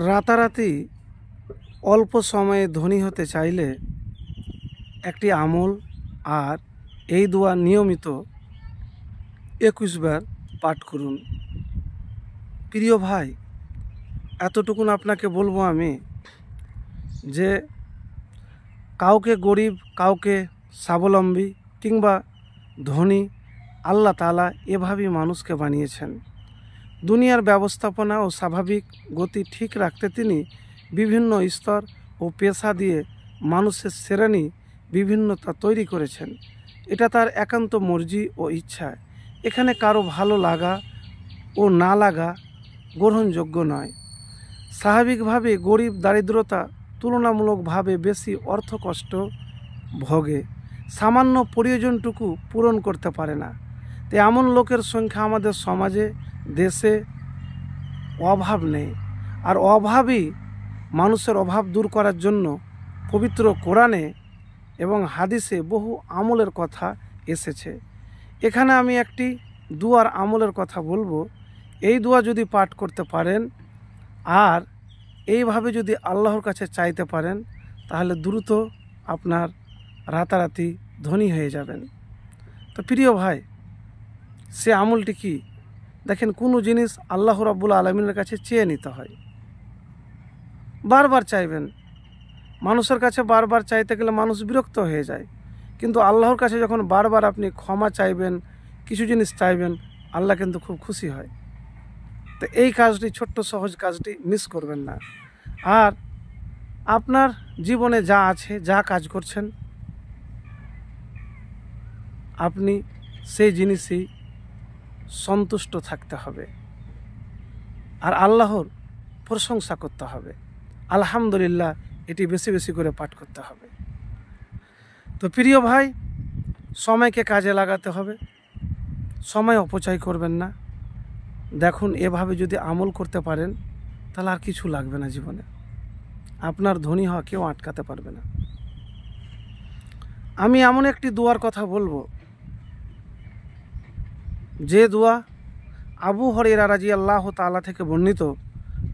রাতারাতি অল্প সময়ে ধনী হতে চাইলে একটি আমল আর এই দোয়া নিয়মিত 21 বার পাঠ করুন। প্রিয় ভাই, এতটুকুন আপনাকে বলবো আমি যে কাউকে গরিব, কাউকে স্বাবলম্বী কিংবা ধনী আল্লাহ তাআলা এভাবেই মানুষকে বানিয়েছেন। দুনিয়ার ব্যবস্থাপনা ও স্বাভাবিক গতি ঠিক রাখতে তিনি বিভিন্ন স্তর ও পেশা দিয়ে মানুষের শ্রেণী বিভিন্নতা তৈরি করেছেন। এটা তার একান্ত মর্জি ও ইচ্ছা। এখানে কারো ভালো লাগা ও না লাগা গ্রহণযোগ্য নয়। স্বাভাবিকভাবে গরিব দারিদ্রতা তুলনামূলকভাবে বেশি অর্থকষ্ট ভোগে, সামান্য প্রয়োজনটুকু পূরণ করতে পারে না। তো এমন লোকের সংখ্যা আমাদের সমাজে, দেশে অভাব নেই। আর অভাবই মানুষের অভাব দূর করার জন্য পবিত্র কোরআনে এবং হাদিসে বহু আমলের কথা এসেছে। এখানে আমি একটি দুয়ার আমলের কথা বলবো। এই দোয়া যদি পাঠ করতে পারেন আর এইভাবে যদি আল্লাহর কাছে চাইতে পারেন, তাহলে দ্রুত আপনার রাতারাতি ধনী হয়ে যাবেন। তো প্রিয় ভাই, সে আমলটি কি? দেখেন, কোনো জিনিস আল্লাহ রাব্বুল আলামিনের কাছে চেয়ে নিতে হয়। বারবার চাইবেন। মানুষের কাছে বারবার চাইতে গেলে মানুষ বিরক্ত হয়ে যায়, কিন্তু আল্লাহর কাছে যখন বারবার আপনি ক্ষমা চাইবেন, কিছু জিনিস চাইবেন, আল্লাহ কিন্তু খুব খুশি হয়। তো এই কাজটি, ছোট্ট সহজ কাজটি মিস করবেন না। আর আপনার জীবনে যা আছে, যা কাজ করছেন, আপনি সেই জিনিসেই সন্তুষ্ট থাকতে হবে আর আল্লাহর প্রশংসা করতে হবে। আলহামদুলিল্লাহ, এটি বেশি বেশি করে পাঠ করতে হবে। তো প্রিয় ভাই, সময়কে কাজে লাগাতে হবে, সময় অপচয় করবেন না। দেখুন, এভাবে যদি আমল করতে পারেন তাহলে আর কিছু লাগবে না জীবনে। আপনার ধনী হওয়া কেউ আটকাতে পারবে না। আমি এমন একটি দোয়ার কথা বলবো, যে দোয়া আবু হুরায়রা রাদিয়াল্লাহু তাআলা থেকে বর্ণিত।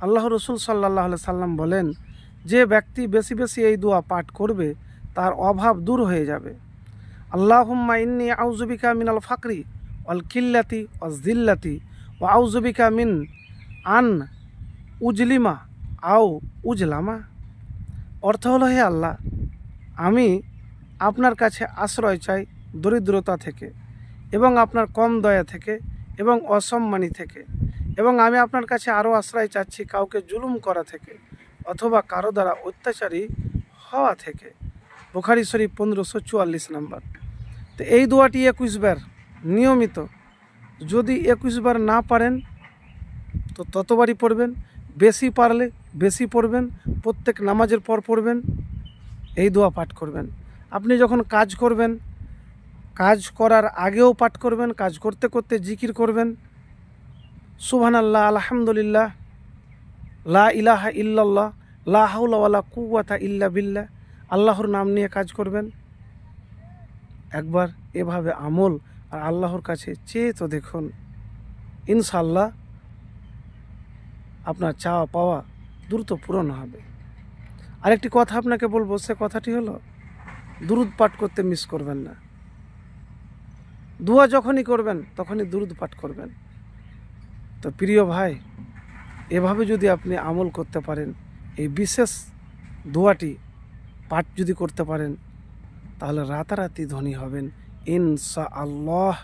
আল্লাহ রাসূল সাল্লাল্লাহু আলাইহি সাল্লাম বলেন, যে ব্যক্তি বেশি বেশি এই দোয়া পাঠ করবে তার অভাব দূর হয়ে যাবে। আল্লাহুম্মা ইন্নী আউযু বিকা মিনাল ফাকরি ওয়াল কিল্লাতি ওয়াজ যিল্লাতি ওয়া আউযু বিকা মিন আন উজলিমা আও উজলামা। অর্থ হলো, হে আল্লাহ, আমি আপনার কাছে আশ্রয় চাই দরিদ্রতা থেকে এবং আপনার কম দয়া থেকে এবং অসম্মানী থেকে, এবং আমি আপনার কাছে আরও আশ্রয় চাচ্ছি কাউকে জুলুম করা থেকে অথবা কারো দ্বারা অত্যাচারী হওয়া থেকে। বুখারী শরীফ 1544 নম্বর। তো এই দোয়াটি 21 বার নিয়মিত, যদি 21 বার না পারেন তো ততবারই পড়বেন, বেশি পারলে বেশি পড়বেন, প্রত্যেক নামাজের পর পড়বেন, এই দোয়া পাঠ করবেন। আপনি যখন কাজ করবেন, কাজ করার আগেও পাঠ করবেন, কাজ করতে করতে জিকির করবেন, সুবহানাল্লাহ, আলহামদুলিল্লাহ, লা ইলাহা ইল্লাল্লাহ, লা হাওলা ওয়ালা কুওয়াতা ইল্লা বিল্লাহ, আল্লাহর নাম নিয়ে কাজ করবেন। একবার এভাবে আমল আর আল্লাহর কাছে চেয়ে তো দেখুন, ইনশাআল্লাহ আপনার চাওয়া পাওয়া দ্রুত পূরণ হবে। আরেকটি কথা আপনাকে বলবো, সে কথাটি হলো, দুরুদ পাঠ করতে মিস করবেন না। দোয়া যখনই করবেন তখনই দুরুদ পাঠ করবেন। তো প্রিয় ভাই, এভাবে যদি আপনি আমল করতে পারেন, এই বিশেষ দোয়াটি পাঠ যদি করতে পারেন, তাহলে রাতারাতি ধনী হবেন ইনশাআল্লাহ।